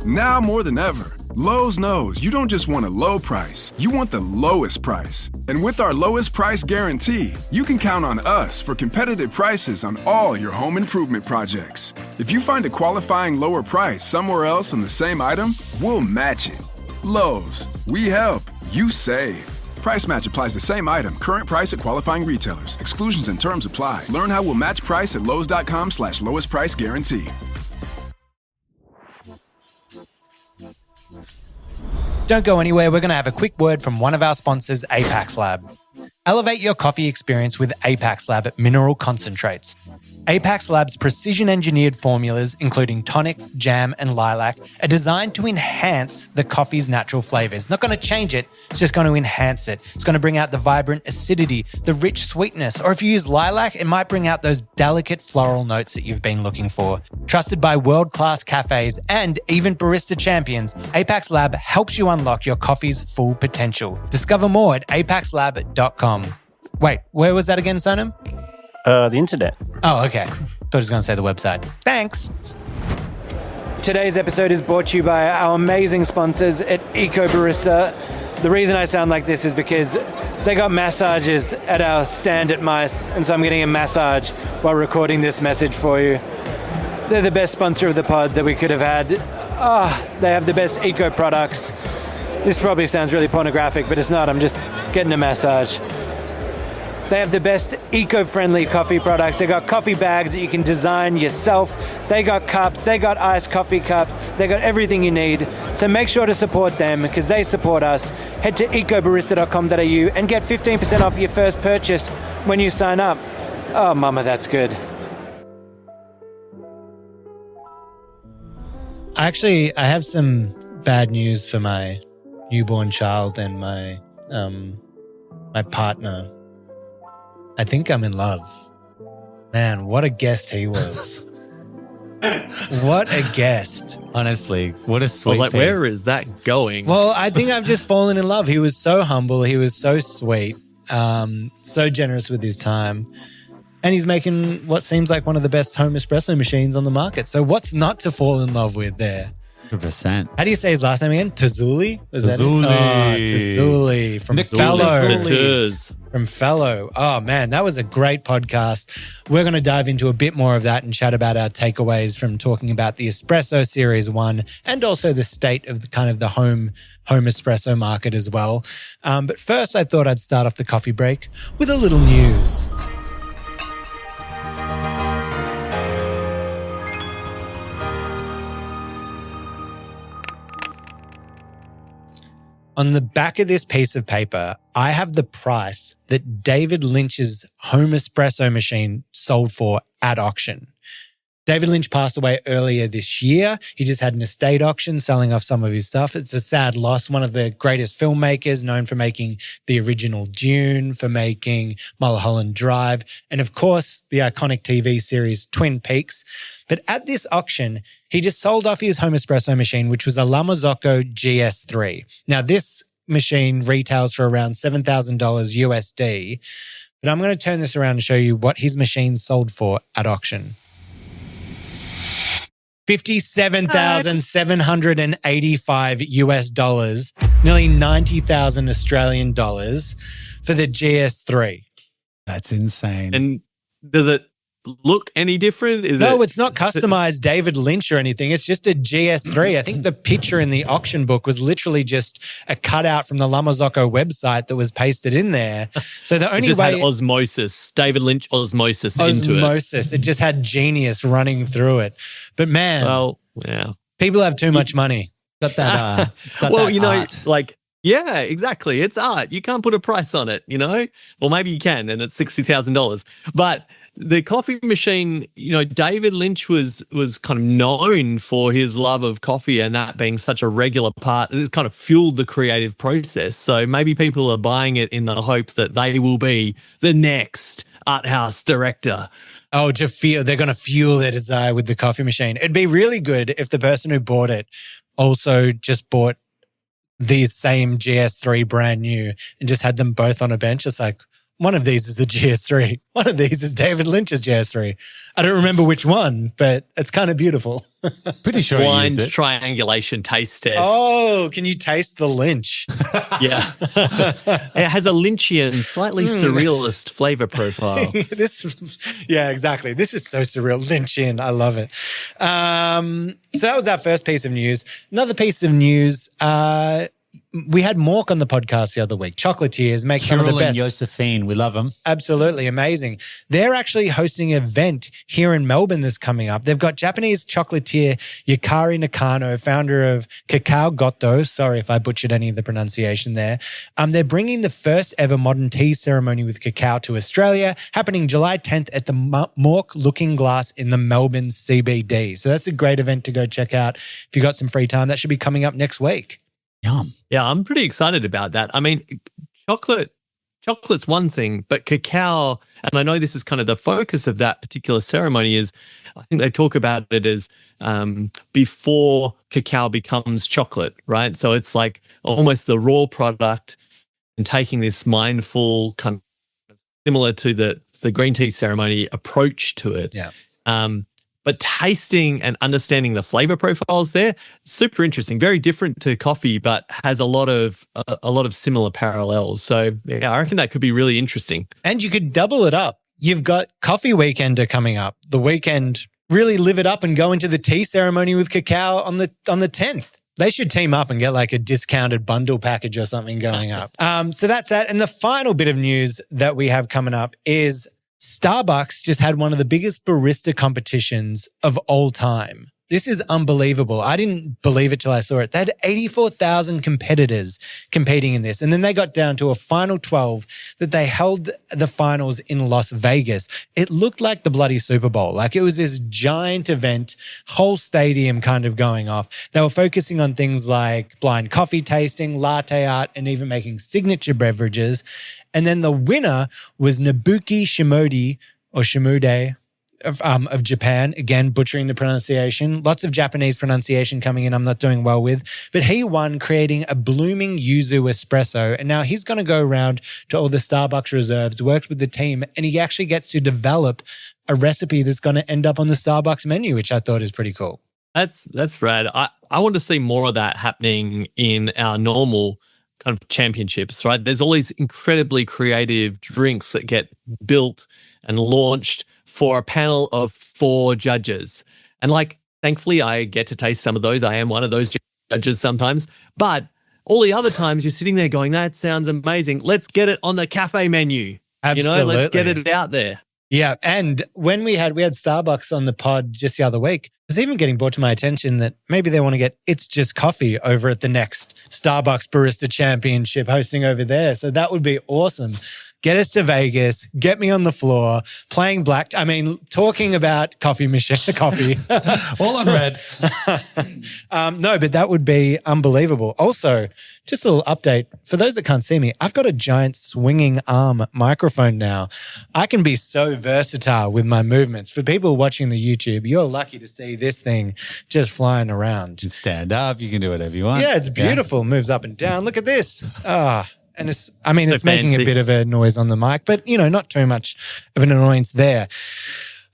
Now more than ever, Lowe's knows you don't just want a low price, you want the lowest price. And with our lowest price guarantee, you can count on us for competitive prices on all your home improvement projects. If you find a qualifying lower price somewhere else on the same item, we'll match it. Lowe's, we help, you save. Price match applies to same item. Current price at qualifying retailers. Exclusions and terms apply. Learn how we'll match price at lowes.com/lowest price guarantee. Don't go anywhere. We're going to have a quick word from one of our sponsors, Apax Lab. Elevate your coffee experience with Apax Lab mineral concentrates. Apax Lab's precision-engineered formulas, including tonic, jam, and lilac, are designed to enhance the coffee's natural flavors. Not going to change it, it's just going to enhance it. It's going to bring out the vibrant acidity, the rich sweetness, or if you use lilac, it might bring out those delicate floral notes that you've been looking for. Trusted by world-class cafes and even barista champions, Apax Lab helps you unlock your coffee's full potential. Discover more at apaxlab.com. Wait, where was that again, Sonam? The internet. Oh, okay. Thought I was going to say the website. Thanks. Today's episode is brought to you by our amazing sponsors at Eco Barista. The reason I sound like this is because they got massages at our stand at Mice, and so I'm getting a massage while recording this message for you. They're the best sponsor of the pod that we could have had. They have the best eco products. This probably sounds really pornographic, but it's not. I'm just getting a massage. They have the best eco-friendly coffee products. They got coffee bags that you can design yourself. They got cups. They got iced coffee cups. They got everything you need. So make sure to support them because they support us. Head to ecobarista.com.au and get 15% off your first purchase when you sign up. Oh, mama, that's good. Actually, I have some bad news for my newborn child and my partner. I think I'm in love. Man, what a guest he was. What a guest. Honestly, what a sweet I was like, thing. where is that going? Well, I think I've just fallen in love. He was so humble. He was so sweet, so generous with his time. And he's making what seems like one of the best home espresso machines on the market. So what's not to fall in love with there? 100%. How do you say his last name again? Terzulli? Was that it? Terzulli. Oh, Terzulli from Nick Fellow. Terzulli. From Fellow. Oh, man, that was a great podcast. We're going to dive into a bit more of that and chat about our takeaways from talking about the Espresso Series 1 and also the state of the home espresso market as well. But first, I thought I'd start off the coffee break with a little news. On the back of this piece of paper, I have the price that David Lynch's home espresso machine sold for at auction. David Lynch passed away earlier this year. He just had an estate auction selling off some of his stuff. It's a sad loss. One of the greatest filmmakers, known for making the original Dune, for making Mulholland Drive, and of course, the iconic TV series Twin Peaks. But at this auction, he just sold off his home espresso machine, which was a La Marzocco GS3. Now, this machine retails for around $7,000 USD, but I'm going to turn this around and show you what his machine sold for at auction. $57,785 US dollars, nearly 90,000 Australian dollars for the GS3. That's insane. And does it look any different? It's not customized David Lynch or anything. It's just a GS3. I think the picture in the auction book was literally just a cutout from the La Marzocco website that was pasted in there. So the only way... had osmosis, David Lynch osmosis into it. Osmosis. It just had genius running through it. But man, yeah, people have too much money. Got that, it's got well, that art. Yeah, exactly. It's art. You can't put a price on it, Well, maybe you can, and it's $60,000. But the coffee machine, David Lynch was kind of known for his love of coffee and that being such a regular part. It kind of fueled the creative process. So maybe people are buying it in the hope that they will be the next art house director. Oh, they're going to fuel their desire with the coffee machine. It'd be really good if the person who bought it also just bought the same GS3 brand new and just had them both on a bench. It's like, one of these is the GS3. One of these is David Lynch's GS3. I don't remember which one, but it's kind of beautiful. Pretty sure he Blind used it. triangulation taste test. Oh, can you taste the Lynch? Yeah. It has a Lynchian, slightly surrealist flavor profile. Yeah, exactly. This is so surreal. Lynchian. I love it. So that was our first piece of news. Another piece of news, we had Mork on the podcast the other week. Chocolatiers make some of the Kirill best. and Josephine, we love them. Absolutely amazing. They're actually hosting an event here in Melbourne that's coming up. They've got Japanese chocolatier Yukari Nakano, founder of Cacao Goto. Sorry if I butchered any of the pronunciation there. They're bringing the first ever modern tea ceremony with cacao to Australia, happening July 10th at the Mork Looking Glass in the Melbourne CBD. So that's a great event to go check out if you got some free time. That should be coming up next week. Yum. Yeah, I'm pretty excited about that. I mean, chocolate's one thing, but cacao, and I know this is kind of the focus of that particular ceremony, is I think they talk about it as before cacao becomes chocolate, right? So it's like almost the raw product and taking this mindful, kind of similar to the green tea ceremony approach to it. Yeah. But tasting and understanding the flavor profiles there, super interesting. Very different to coffee, but has a lot of similar parallels. So yeah, I reckon that could be really interesting. And you could double it up. You've got Coffee Weekender coming up. The weekend, really live it up and go into the tea ceremony with cacao on the 10th. They should team up and get like a discounted bundle package or something going up. So that's that. And the final bit of news that we have coming up is Starbucks just had one of the biggest barista competitions of all time. This is unbelievable. I didn't believe it till I saw it. They had 84,000 competitors competing in this. And then they got down to a final 12 that they held the finals in Las Vegas. It looked like the bloody Super Bowl. Like it was this giant event, whole stadium kind of going off. They were focusing on things like blind coffee tasting, latte art, and even making signature beverages. And then the winner was Nobuki Shimode or Shimude of Japan. Again, butchering the pronunciation. Lots of Japanese pronunciation coming in I'm not doing well with. But he won creating a blooming yuzu espresso. And now he's going to go around to all the Starbucks reserves, worked with the team, and he actually gets to develop a recipe that's going to end up on the Starbucks menu, which I thought is pretty cool. That's rad. I want to see more of that happening in our normal kind of championships, right? There's all these incredibly creative drinks that get built and launched for a panel of 4 judges. And like, thankfully, I get to taste some of those. I am one of those judges sometimes. But all the other times you're sitting there going, that sounds amazing. Let's get it on the cafe menu. Absolutely. Let's get it out there. Yeah. And when we had Starbucks on the pod just the other week, it was even getting brought to my attention that maybe they want to get It's Just Coffee over at the next Starbucks Barista Championship hosting over there. So that would be awesome. Get us to Vegas, get me on the floor, playing talking about coffee machine, coffee. All on red. No, but that would be unbelievable. Also, just a little update. For those that can't see me, I've got a giant swinging arm microphone now. I can be so versatile with my movements. For people watching the YouTube, you're lucky to see this thing just flying around. Just stand up. You can do whatever you want. Yeah, it's beautiful. Moves up and down. Look at this. And it's making fancy. a bit of a noise on the mic, but, not too much of an annoyance there.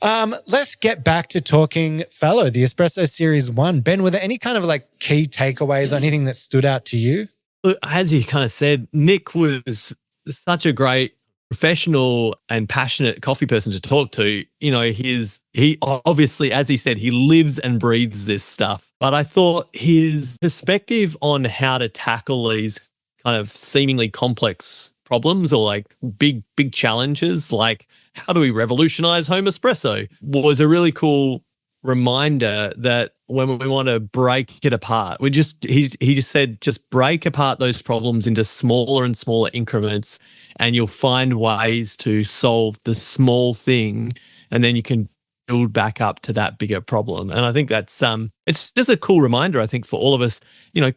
Let's get back to talking Fellow, the Espresso Series 1. Ben, were there any kind of like key takeaways or anything that stood out to you? Look, as you kind of said, Nick was such a great professional and passionate coffee person to talk to. He obviously, as he said, he lives and breathes this stuff. But I thought his perspective on how to tackle these kind of seemingly complex problems or like big challenges, like how do we revolutionize home espresso, was a really cool reminder that when we want to break it apart, he just said, just break apart those problems into smaller and smaller increments and you'll find ways to solve the small thing and then you can build back up to that bigger problem. And I think that's it's just a cool reminder, I think, for all of us.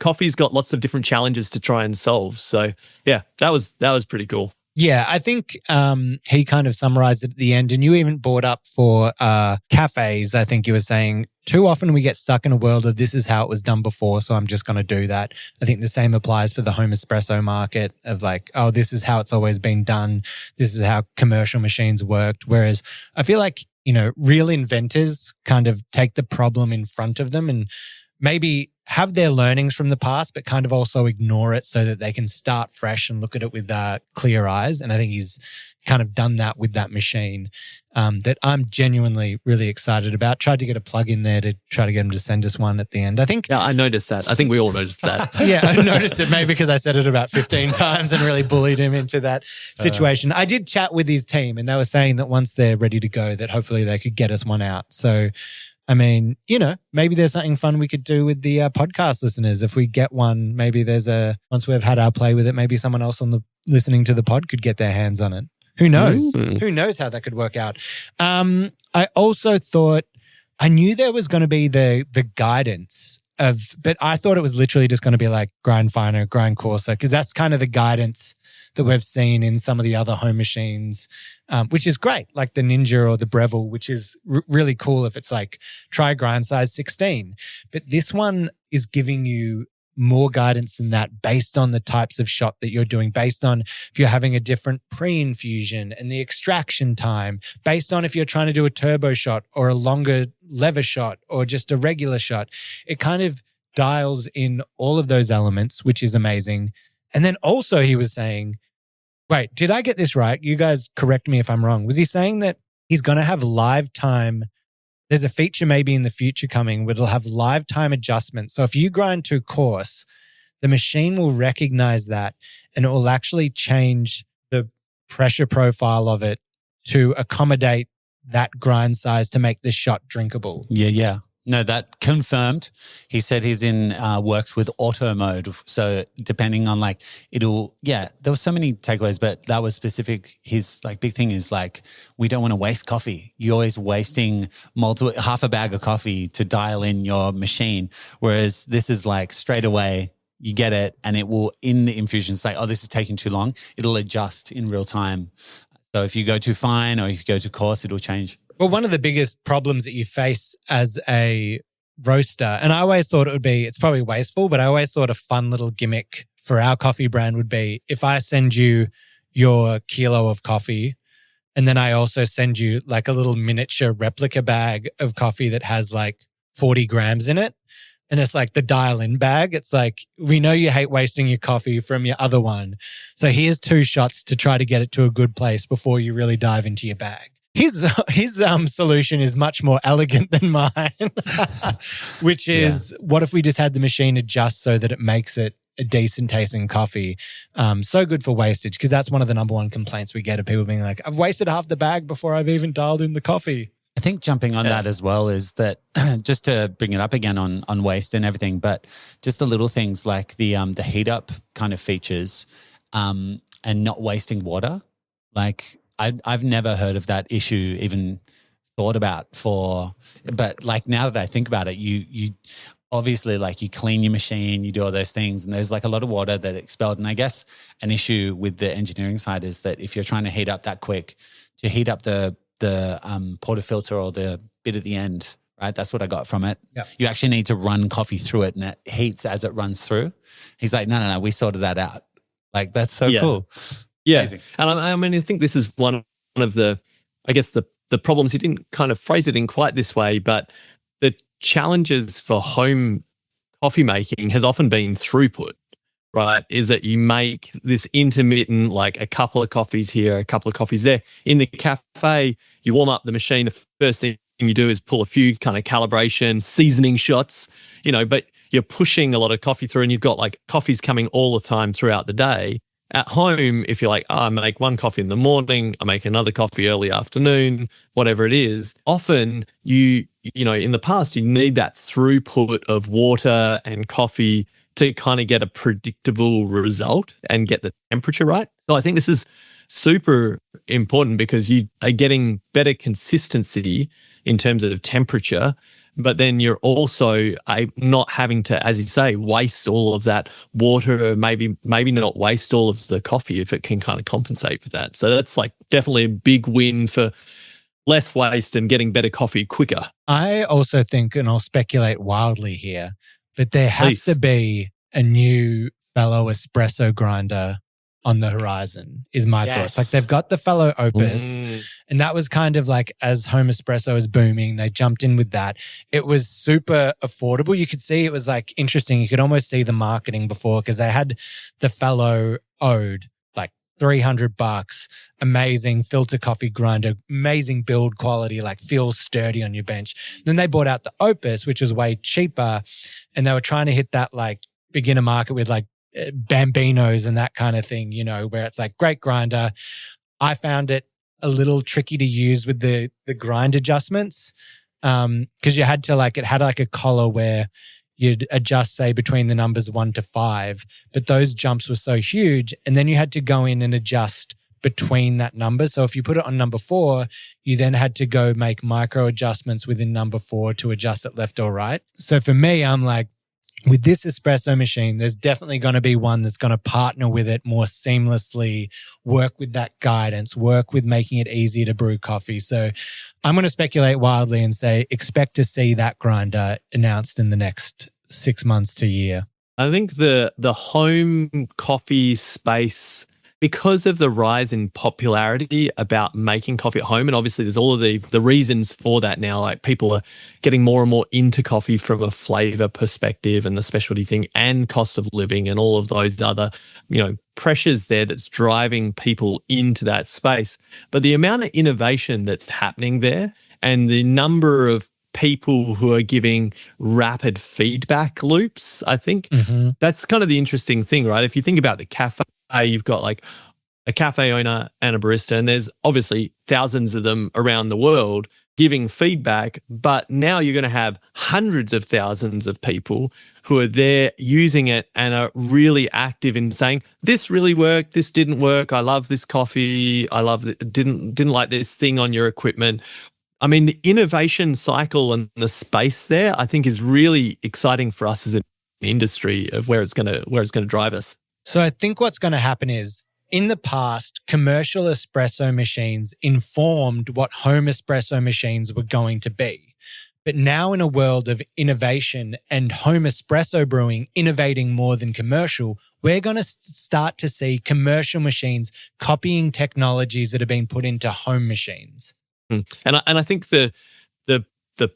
Coffee's got lots of different challenges to try and solve. So yeah, that was pretty cool. Yeah, I think he kind of summarized it at the end, and you even brought up for cafes, I think you were saying, too often we get stuck in a world of this is how it was done before, so I'm just going to do that. I think the same applies for the home espresso market of like, oh, this is how it's always been done. This is how commercial machines worked. Whereas I feel like, real inventors kind of take the problem in front of them and maybe have their learnings from the past, but kind of also ignore it so that they can start fresh and look at it with clear eyes. And I think he's kind of done that with that machine that I'm genuinely really excited about. Tried to get a plug in there to try to get him to send us one at the end. I think. Yeah, I noticed that. I think we all noticed that. Yeah, I noticed it maybe because I said it about 15 times and really bullied him into that situation. I did chat with his team and they were saying that once they're ready to go, that hopefully they could get us one out. So, I mean, maybe there's something fun we could do with the podcast listeners. If we get one, maybe once we've had our play with it, maybe someone else listening to the pod could get their hands on it. Who knows? Who knows how that could work out? I also thought, I knew there was going to be the guidance but I thought it was literally just going to be like grind finer, grind coarser, because that's kind of the guidance that we've seen in some of the other home machines, which is great, like the Ninja or the Breville, which is really cool if it's like try grind size 16. But this one is giving you more guidance than that based on the types of shot that you're doing, based on if you're having a different pre-infusion and the extraction time, based on if you're trying to do a turbo shot or a longer lever shot or just a regular shot. It kind of dials in all of those elements, which is amazing. And then also he was saying, wait, did I get this right? You guys correct me if I'm wrong. Was he saying that he's going to have live time? There's a feature maybe in the future coming where it'll have live time adjustments. So if you grind too coarse, the machine will recognize that and it will actually change the pressure profile of it to accommodate that grind size to make the shot drinkable. Yeah. No, that confirmed. He said he's in works with auto mode. So depending on there were so many takeaways, but that was specific. His big thing is we don't want to waste coffee. You're always wasting half a bag of coffee to dial in your machine. Whereas this is straight away, you get it and it will, in the infusion, say, oh, this is taking too long. It'll adjust in real time. So if you go too fine or if you go too coarse, it'll change. Well, one of the biggest problems that you face as a roaster, and I always thought it's probably wasteful, but I always thought a fun little gimmick for our coffee brand would be if I send you your kilo of coffee and then I also send you a little miniature replica bag of coffee that has 40 grams in it. And it's the dial-in bag. It's we know you hate wasting your coffee from your other one. So here's 2 shots to try to get it to a good place before you really dive into your bag. His solution is much more elegant than mine, which is what if we just had the machine adjust so that it makes it a decent tasting coffee? So good for wastage, because that's one of the number one complaints we get of people being like, I've wasted half the bag before I've even dialed in the coffee. I think jumping on that as well is that just to bring it up again on waste and everything, but just the little things like the heat up kind of features and not wasting water. I've never heard of that issue even thought about but now that I think about it, you obviously you clean your machine, you do all those things and there's a lot of water that expelled. And I guess an issue with the engineering side is that if you're trying to heat up that quick, to heat up the portafilter or the bit at the end, right? That's what I got from it. Yep. You actually need to run coffee through it and it heats as it runs through. He's like, no, we sorted that out. That's so cool. Yeah. Amazing. And I think this is one of the problems. He didn't kind of phrase it in quite this way, but the challenges for home coffee making has often been throughput, right? Is that you make this intermittent, a couple of coffees here, a couple of coffees there. In the cafe, you warm up the machine. The first thing you do is pull a few kind of calibration, seasoning shots, but you're pushing a lot of coffee through and you've got coffees coming all the time throughout the day. At home, if you're I make one coffee in the morning, I make another coffee early afternoon, whatever it is, often you in the past, you need that throughput of water and coffee to kind of get a predictable result and get the temperature right. So I think this is super important because you are getting better consistency in terms of temperature, but then you're also not having to, as you say, waste all of that water, or maybe not waste all of the coffee if it can kind of compensate for that. So that's definitely a big win for less waste and getting better coffee quicker. I also think, and I'll speculate wildly here, but there has to be a new fellow espresso grinder on the horizon, is my thoughts. Like, they've got the fellow Opus, and that was kind of like, as home espresso is booming, they jumped in with that. It was super affordable. You could see it was like interesting. You could almost see the marketing before, because they had the fellow Ode, like $300, amazing filter coffee grinder, amazing build quality, like feels sturdy on your bench. Then they bought out the Opus, which was way cheaper, and they were trying to hit that like beginner market with like Bambinos and that kind of thing, you know, where it's like great grinder. I found it a little tricky to use with the grind adjustments, because you had to like, it had like a collar where you'd adjust, say, between the numbers 1 to 5, but those jumps were so huge, and then you had to go in and adjust between that number. So if you put it on number 4, you then had to go make micro adjustments within number 4 to adjust it left or right. So for me, I'm like, with this espresso machine, there's definitely going to be one that's going to partner with it more seamlessly, work with that guidance, work with making it easy to brew coffee. So I'm going to speculate wildly and say, expect to see that grinder announced in the next 6 months to a year. I think the home coffee space, because of the rise in popularity about making coffee at home, and obviously there's all of the reasons for that now, like people are getting more and more into coffee from a flavor perspective and the specialty thing and cost of living and all of those other, you know, pressures there that's driving people into that space. But the amount of innovation that's happening there and the number of people who are giving rapid feedback loops, I think that's kind of the interesting thing, right? If you think about the cafe, you've got like a cafe owner and a barista, and there's obviously thousands of them around the world giving feedback, but now you're going to have hundreds of thousands of people who are there using it and are really active in saying, this really worked, this didn't work, I love this coffee, I love it, didn't like this thing on your equipment. I mean, the innovation cycle and the space there, I think, is really exciting for us as an industry of where it's going to drive us. So I think what's going to happen is, in the past, commercial espresso machines informed what home espresso machines were going to be. But now, in a world of innovation and home espresso brewing innovating more than commercial, we're going to start to see commercial machines copying technologies that have been put into home machines. And I think the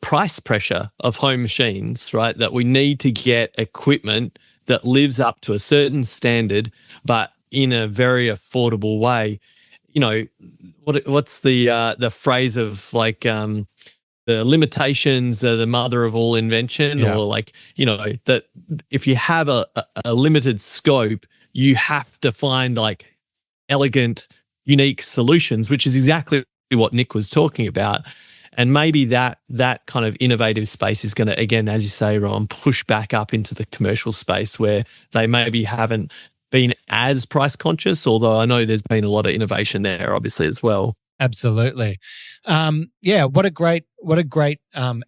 price pressure of home machines, right, that we need to get equipment that lives up to a certain standard, but in a very affordable way. You know, what's the phrase of like the limitations are the mother of all invention, or like, you know, that if you have a limited scope, you have to find like elegant, unique solutions, which is exactly what Nick was talking about. And maybe that kind of innovative space is going to, again, as you say, Ron, push back up into the commercial space where they maybe haven't been as price conscious, although I know there's been a lot of innovation there, obviously, as well. Absolutely. What a great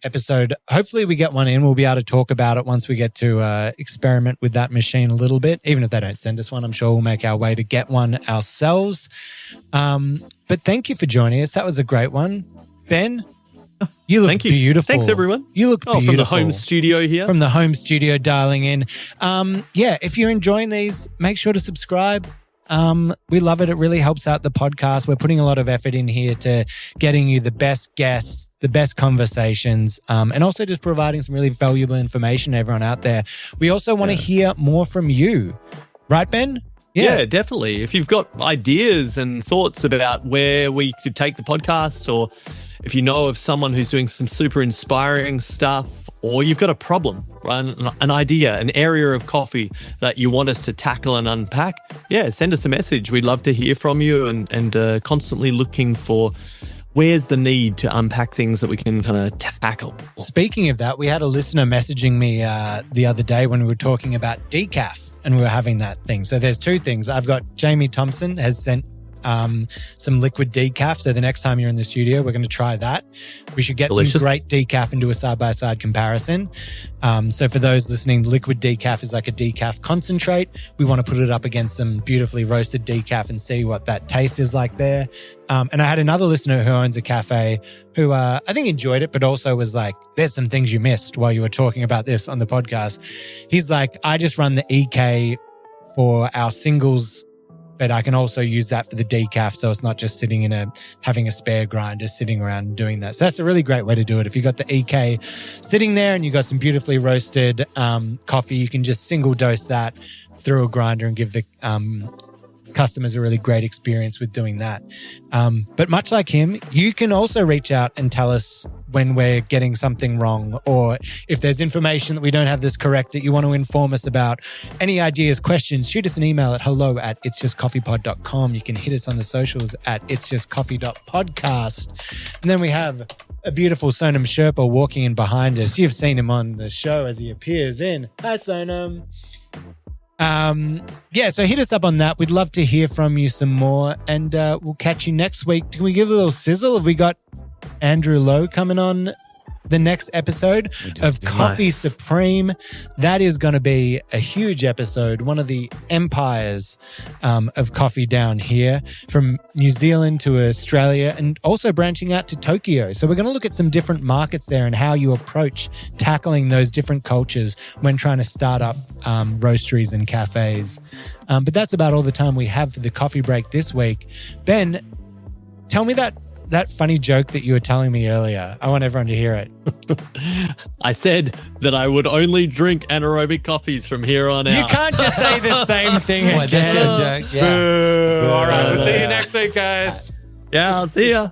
episode. Hopefully we get one in. We'll be able to talk about it once we get to experiment with that machine a little bit. Even if they don't send us one, I'm sure we'll make our way to get one ourselves. But thank you for joining us. That was a great one. Ben, you look beautiful. Thanks, everyone. You look beautiful. From the home studio here. From the home studio dialing in. If you're enjoying these, make sure to subscribe. We love it. It really helps out the podcast. We're putting a lot of effort in here to getting you the best guests, the best conversations, and also just providing some really valuable information to everyone out there. We also want to hear more from you. Right, Ben? Yeah, definitely. If you've got ideas and thoughts about where we could take the podcast, or if you know of someone who's doing some super inspiring stuff, or you've got a problem, an idea, an area of coffee that you want us to tackle and unpack, send us a message. We'd love to hear from you, and constantly looking for where's the need to unpack things that we can kind of tackle. Speaking of that, we had a listener messaging me the other day when we were talking about decaf, and we were having that thing. So there's two things. I've got Jamie Thompson has sent some liquid decaf. So the next time you're in the studio, we're going to try that. We should get Delicious. some great decaf and do a side-by-side comparison. So for those listening, liquid decaf is like a decaf concentrate. We want to put it up against some beautifully roasted decaf and see what that taste is like there. And I had another listener who owns a cafe who I think enjoyed it, but also was like, there's some things you missed while you were talking about this on the podcast. He's like, I just run the EK for our singles, but I can also use that for the decaf. So it's not just sitting having a spare grinder sitting around doing that. So that's a really great way to do it. If you got the EK sitting there and you got some beautifully roasted coffee, you can just single dose that through a grinder and give the customers a really great experience with doing that. But much like him, you can also reach out and tell us when we're getting something wrong, or if there's information that we don't have this correct that you want to inform us about. Any ideas, questions, shoot us an email at hello@itsjustcoffeepod.com. You can hit us on the socials at itsjustcoffee.podcast. And then we have a beautiful Sonam Sherpa walking in behind us. You've seen him on the show as he appears in. Hi, Sonam. So hit us up on that. We'd love to hear from you some more, and we'll catch you next week. Can we give a little sizzle? Have we got Andrew Lowe coming on the next episode of Coffee Supreme? That is going to be a huge episode, one of the empires of coffee down here, from New Zealand to Australia and also branching out to Tokyo. So we're going to look at some different markets there and how you approach tackling those different cultures when trying to start up roasteries and cafes. But that's about all the time we have for the coffee break this week. Ben, tell me that funny joke that you were telling me earlier. I want everyone to hear it. I said that I would only drink anaerobic coffees from here on out. You can't just say the same thing again. That's your joke. Yeah. Boo. All right, we'll see you next week, guys. Yeah, I'll see ya.